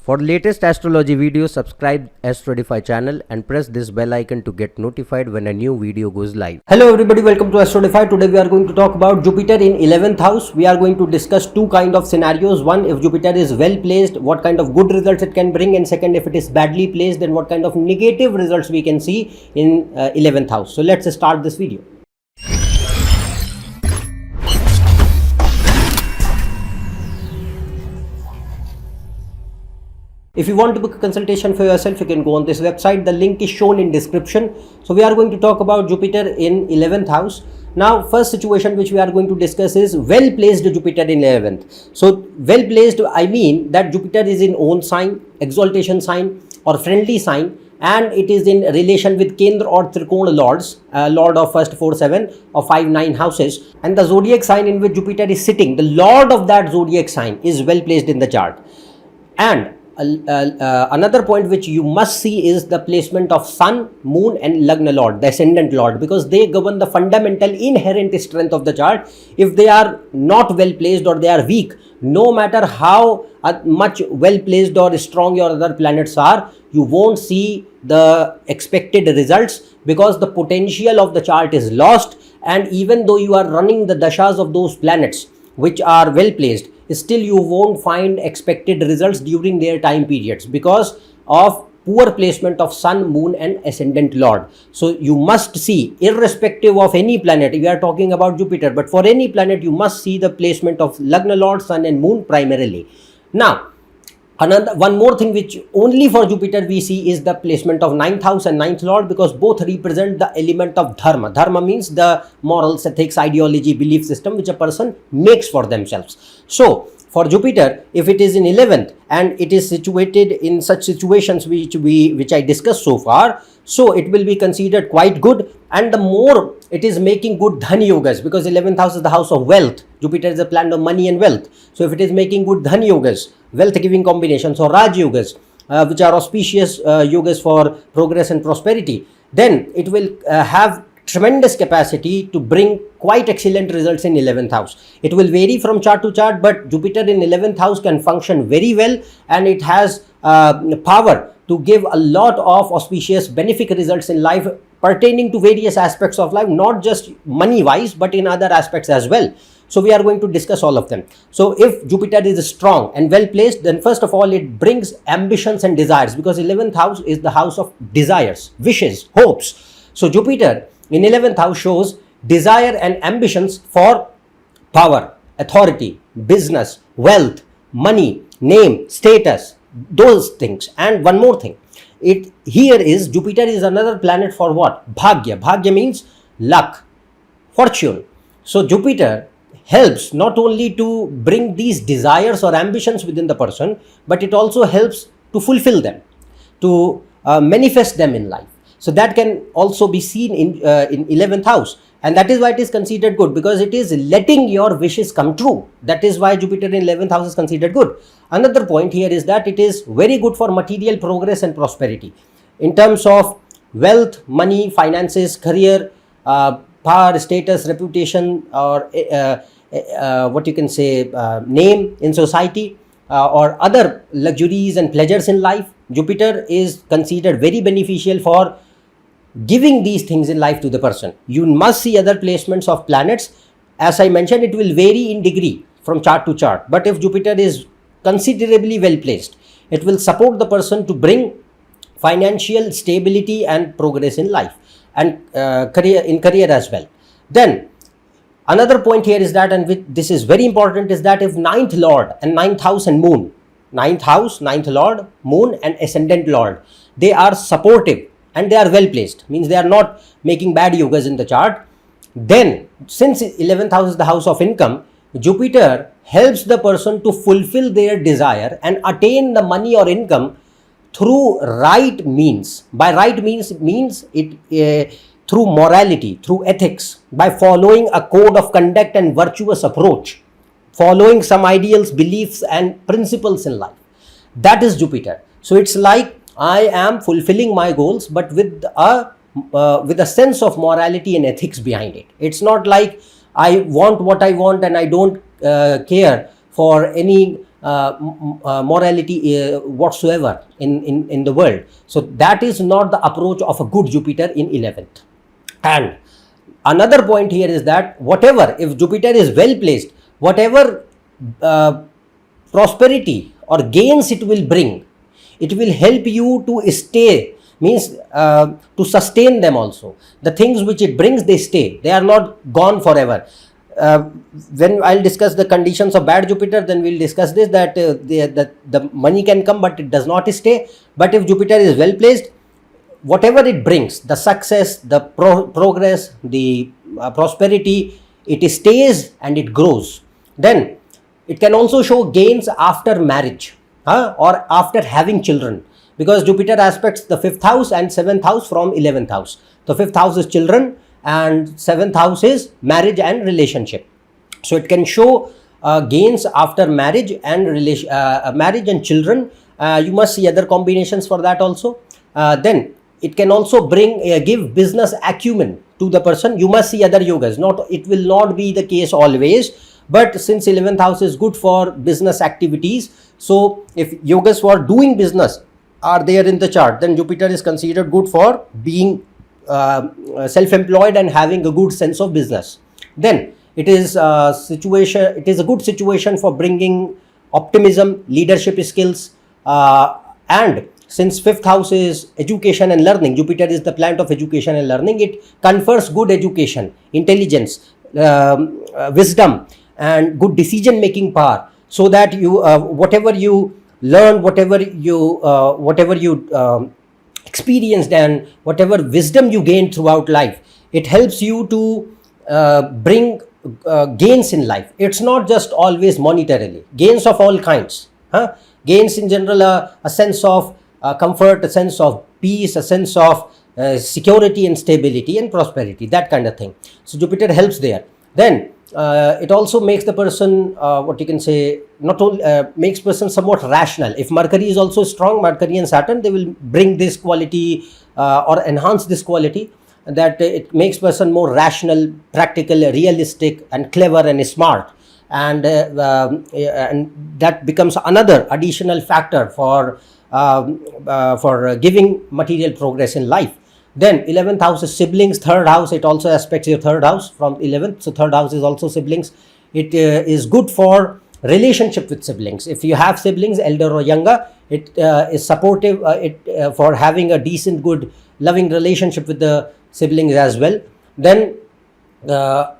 For latest astrology videos, subscribe AstroEdify channel and press this bell icon to get notified when a new video goes live. Hello everybody, welcome to AstroEdify. Today we are going to talk about Jupiter in 11th house. We are going to discuss two kind of scenarios. One, if Jupiter is well placed, what kind of good results it can bring, and second, if it is badly placed, then what kind of negative results we can see in 11th house. So let's start this video. If you want to book a consultation for yourself, you can go on this website. The link is shown in description. So we are going to talk about Jupiter in 11th house. Now, first situation which we are going to discuss is well placed Jupiter in 11th. So well placed, I mean that Jupiter is in own sign, exaltation sign or friendly sign, and it is in relation with Kendra or Trikona lords, lord of first 4, 7 or 5, 9 houses, and the zodiac sign in which Jupiter is sitting, the lord of that zodiac sign is well placed in the chart. And another point which you must see is the placement of Sun, Moon and Lagna Lord, the ascendant Lord, because they govern the fundamental inherent strength of the chart. If they are not well placed or they are weak, no matter how much well placed or strong your other planets are, you won't see the expected results because the potential of the chart is lost. And even though you are running the dashas of those planets which are well placed, still you won't find expected results during their time periods because of poor placement of Sun, Moon and ascendant Lord. So you must see, irrespective of any planet, we are talking about Jupiter, but for any planet you must see the placement of Lagna Lord, Sun and Moon primarily. Now, one more thing which only for Jupiter we see is the placement of 9th house and 9th Lord, because both represent the element of dharma. Dharma means the morals, ethics, ideology, belief system which a person makes for themselves. So for Jupiter, if it is in 11th and it is situated in such situations which I discussed so far, so it will be considered quite good. And the more it is making good dhani yogas, because 11th house is the house of wealth. Jupiter is the planet of money and wealth. So if it is making good dhani yogas, wealth giving combinations or Raj yogas, which are auspicious yogas for progress and prosperity, then it will have tremendous capacity to bring quite excellent results in 11th house. It will vary from chart to chart, but Jupiter in 11th house can function very well, and it has power to give a lot of auspicious benefic results in life pertaining to various aspects of life, not just money wise but in other aspects as well. So we are going to discuss all of them. So if Jupiter is strong and well placed, then first of all it brings ambitions and desires, because 11th house is the house of desires, wishes, hopes. So Jupiter in 11th house shows desire and ambitions for power, authority, business, wealth, money, name, status, those things. And one more thing, here is Jupiter is another planet for what? Bhagya. Bhagya means luck, fortune. So Jupiter helps not only to bring these desires or ambitions within the person, but it also helps to fulfill them, to manifest them in life. So that can also be seen in 11th house, and that is why it is considered good, because it is letting your wishes come true. That is why Jupiter in 11th house is considered good. Another point here is that it is very good for material progress and prosperity in terms of wealth, money, finances, career, power, status, reputation, or what you can say, name in society, or other luxuries and pleasures in life. Jupiter is considered very beneficial for giving these things in life to the person. You must see other placements of planets. As I mentioned, it will vary in degree from chart to chart, but if Jupiter is considerably well placed, it will support the person to bring financial stability and progress in life and career as well. Then another point here is that, and this is very important, is that if 9th Lord and 9th house and Moon, 9th house, 9th Lord, Moon and ascendant Lord, they are supportive and they are well placed, means they are not making bad yogas in the chart, then since 11th house is the house of income, Jupiter helps the person to fulfill their desire and attain the money or income through right means. By right means, it means through morality, through ethics, by following a code of conduct and virtuous approach, following some ideals, beliefs and principles in life. That is Jupiter. So it's like I am fulfilling my goals, but with a sense of morality and ethics behind it. It's not like I want what I want and I don't care for any morality whatsoever in the world. So that is not the approach of a good Jupiter in 11th. And another point here is that whatever, if Jupiter is well placed, whatever prosperity or gains it will bring, it will help you to stay, means to sustain them also. The things which it brings, they stay, they are not gone forever. When I'll discuss the conditions of bad Jupiter, then we'll discuss this, that the money can come but it does not stay. But if Jupiter is well placed, whatever it brings, the success, the progress, the prosperity, it stays and it grows. Then it can also show gains after marriage, or after having children, because Jupiter aspects the 5th house and 7th house from 11th house. The 5th house is children and 7th house is marriage and relationship. So it can show gains after marriage and marriage and children. You must see other combinations for that also. Then it can also bring give business acumen to the person. You must see other yogas. It will not be the case always, but since 11th house is good for business activities, so if yogas for doing business are there in the chart, then Jupiter is considered good for being self-employed and having a good sense of business. Then it is a good situation for bringing optimism, leadership skills, and since 5th house is education and learning, Jupiter is the planet of education and learning, it confers good education, intelligence, wisdom and good decision making power, so that you whatever you learn, whatever you experienced and whatever wisdom you gain throughout life, it helps you to bring gains in life. It's not just always monetarily, gains of all kinds, gains in general, a sense of comfort, a sense of peace, a sense of security and stability and prosperity, that kind of thing. So Jupiter helps there. Then it also makes the person, what you can say, not only makes person somewhat rational. If Mercury is also strong, Mercury and Saturn, they will bring this quality or enhance this quality, that it makes person more rational, practical, realistic and clever and smart, and that becomes another additional factor for giving material progress in life. Then 11th house is siblings, 3rd house, it also aspects your 3rd house from 11th. So 3rd house is also siblings. It is good for relationship with siblings. If you have siblings, elder or younger, it is supportive for having a decent, good, loving relationship with the siblings as well. Then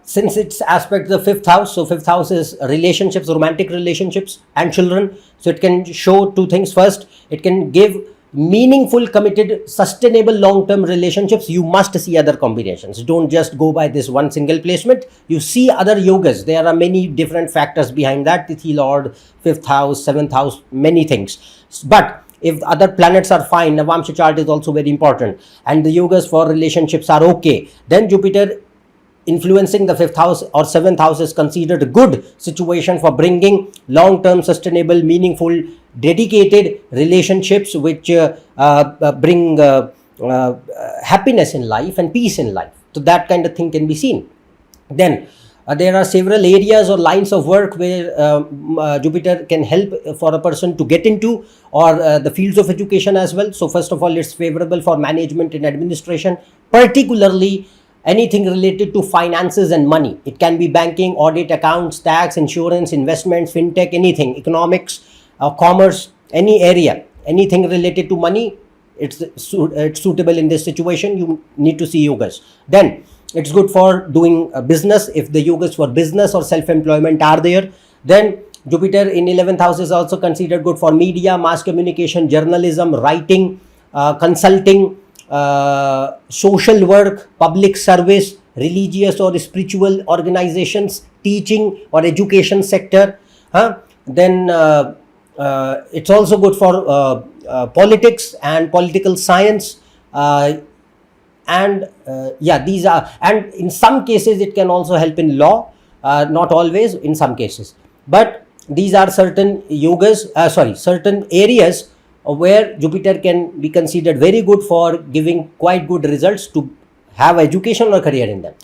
since it's aspect the 5th house, so 5th house is relationships, romantic relationships and children. So it can show two things. First, it can give meaningful, committed, sustainable long-term relationships. You must see other combinations. Don't just go by this one single placement. You see other yogas. There are many different factors behind that. Tithi Lord, 5th house, 7th house, many things. But if other planets are fine, Navamsha chart is also very important, and the yogas for relationships are okay, then Jupiter influencing the 5th house or 7th house is considered a good situation for bringing long-term, sustainable, meaningful, dedicated relationships which bring happiness in life and peace in life. So that kind of thing can be seen. Then there are several areas or lines of work where Jupiter can help for a person to get into, or the fields of education as well. So first of all, it's favorable for management and administration, particularly anything related to finances and money. It can be banking, audit, accounts, tax, insurance, investments, fintech, anything, economics, commerce, any area, anything related to money, it's suitable in this situation. You need to see yogas. Then it's good for doing business, if the yogas for business or self-employment are there. Then Jupiter in 11th house is also considered good for media, mass communication, journalism, writing, consulting, social work, public service, religious or spiritual organizations, teaching or education sector. Then it's also good for politics and political science, and these are, and in some cases it can also help in law, not always, in some cases. But these are certain yogas, certain areas where Jupiter can be considered very good for giving quite good results to have education or career in them.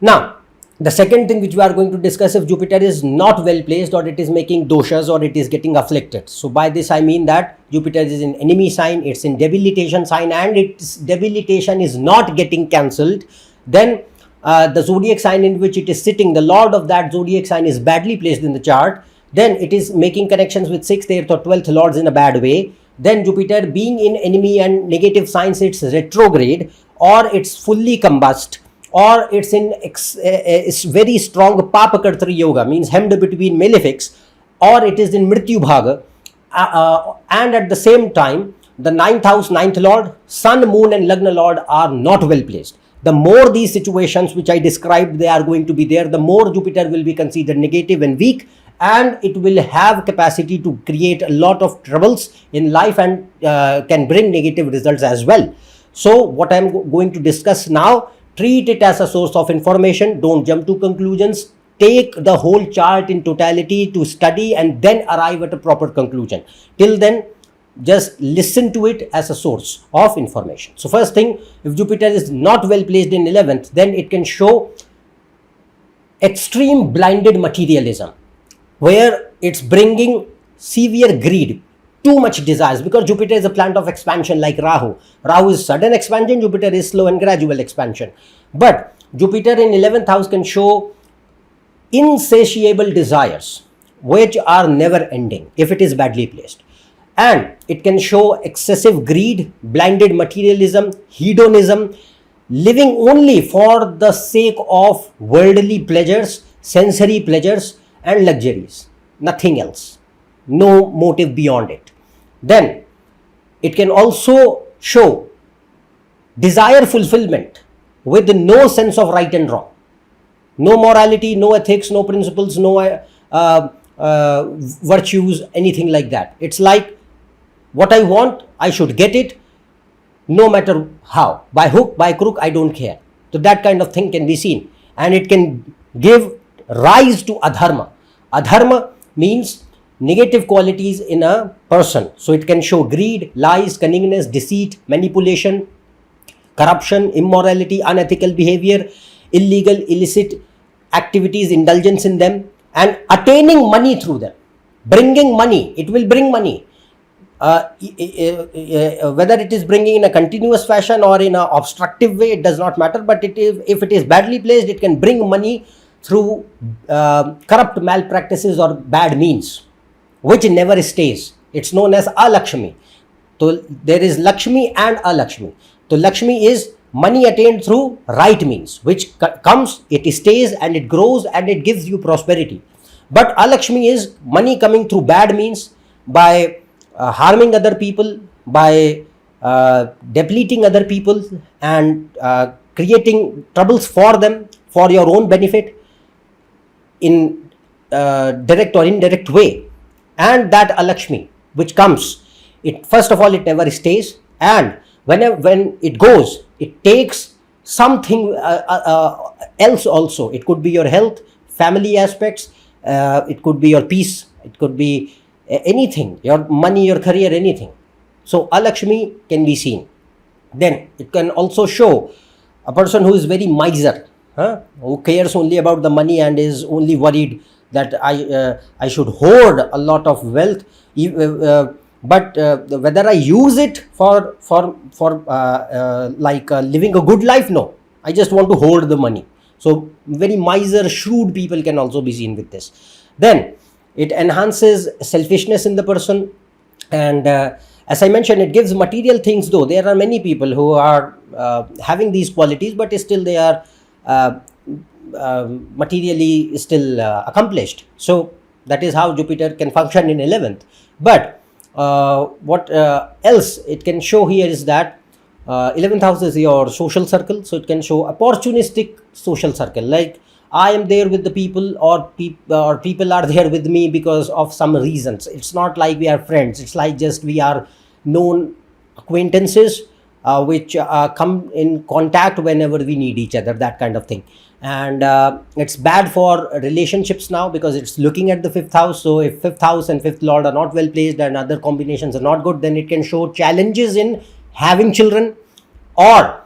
Now The second thing which we are going to discuss, if Jupiter is not well placed or it is making doshas or it is getting afflicted. So by this I mean that Jupiter is in enemy sign, it's in debilitation sign, and its debilitation is not getting cancelled, then the zodiac sign in which it is sitting, the lord of that zodiac sign is badly placed in the chart, then it is making connections with 6th, 8th or 12th lords in a bad way. Then Jupiter being in enemy and negative signs, it's retrograde or it's fully combust, or it's in it's very strong papakartri yoga, means hemmed between malefics, or it is in mrityu bhaga, and at the same time the 9th house, 9th lord, sun, moon and lagna lord are not well placed. The more these situations which I described they are going to be there, the more Jupiter will be considered negative and weak, and it will have capacity to create a lot of troubles in life and can bring negative results as well. So what I am going to discuss now, treat it as a source of information, don't jump to conclusions, take the whole chart in totality to study and then arrive at a proper conclusion. Till then, just listen to it as a source of information. So first thing, if Jupiter is not well placed in 11th, then it can show extreme blinded materialism, where it's bringing severe greed, too much desires, because Jupiter is a planet of expansion like Rahu. Rahu is sudden expansion, Jupiter is slow and gradual expansion. But Jupiter in 11th house can show insatiable desires which are never ending if it is badly placed. And it can show excessive greed, blinded materialism, hedonism, living only for the sake of worldly pleasures, sensory pleasures and luxuries, nothing else, no motive beyond it. Then it can also show desire fulfillment with no sense of right and wrong, no morality, no ethics, no principles, no virtues, anything like that. It's like what I want, I should get it, no matter how, by hook, by crook, I don't care. So that kind of thing can be seen, and it can give rise to adharma. Adharma means negative qualities in a person. So it can show greed, lies, cunningness, deceit, manipulation, corruption, immorality, unethical behavior, illegal, illicit activities, indulgence in them, and attaining money through them. Bringing money, it will bring money. Whether it is bringing in a continuous fashion or in an obstructive way, it does not matter. But if it is badly placed, it can bring money through corrupt malpractices or bad means, which never stays. It's known as Alakshmi. So there is Lakshmi and Alakshmi. So Lakshmi is money attained through right means, which comes, it stays and it grows and it gives you prosperity. But Alakshmi is money coming through bad means, by harming other people, by depleting other people and creating troubles for them for your own benefit in direct or indirect way. And that Alakshmi which comes, it first of all it never stays, and when it goes, it takes something else also. It could be your health, family aspects, it could be your peace, it could be anything, your money, your career, anything. So Alakshmi can be seen. Then it can also show a person who is very miser, who cares only about the money and is only worried that I should hoard a lot of wealth, but whether I use it for living a good life, no, I just want to hoard the money. So very miser, shrewd people can also be seen with this. Then it enhances selfishness in the person, and as I mentioned, it gives material things, though there are many people who are having these qualities, but still they are materially still accomplished. So that is how Jupiter can function in 11th. But what else it can show here is that 11th house is your social circle. So it can show opportunistic social circle, like I am there with the people, or people are there with me because of some reasons. It's not like we are friends, it's like just we are known acquaintances which come in contact whenever we need each other, that kind of thing. And it's bad for relationships now because it's looking at the 5th house. So if 5th house and 5th lord are not well placed and other combinations are not good, then it can show challenges in having children, or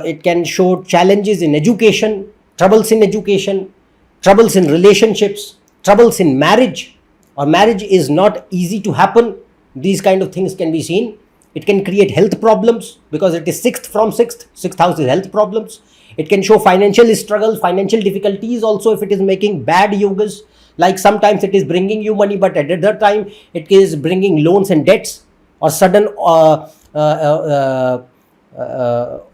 it can show challenges in education, troubles in education, troubles in relationships, troubles in marriage, or marriage is not easy to happen. These kind of things can be seen. It can create health problems because it is 6th from 6th. 6th house is health problems. It can show financial struggles, financial difficulties also if it is making bad yogas. Like sometimes it is bringing you money, but at other time it is bringing loans and debts, or sudden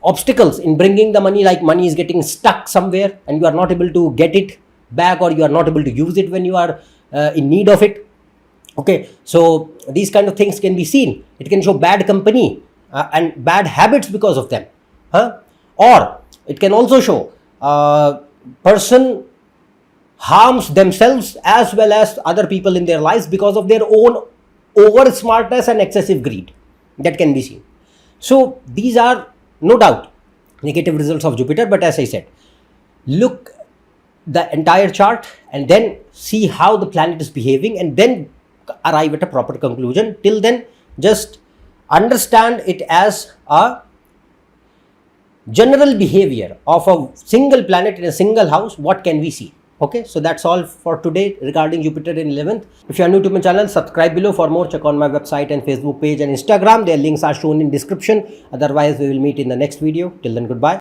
obstacles in bringing the money, like money is getting stuck somewhere and you are not able to get it back, or you are not able to use it when you are in need of it. Okay, so these kind of things can be seen. It can show bad company and bad habits because of them, or it can also show person harms themselves as well as other people in their lives because of their own over smartness and excessive greed. That can be seen. So these are no doubt negative results of Jupiter, but as I said, look the entire chart and then see how the planet is behaving and then arrive at a proper conclusion. Till then, just understand it as a general behavior of a single planet in a single house. What can we see? Okay, so that's all for today regarding Jupiter in 11th. If you are new to my channel, subscribe below. For more, check on my website and Facebook page and Instagram. Their links are shown in description. Otherwise, we will meet in the next video. Till then, goodbye.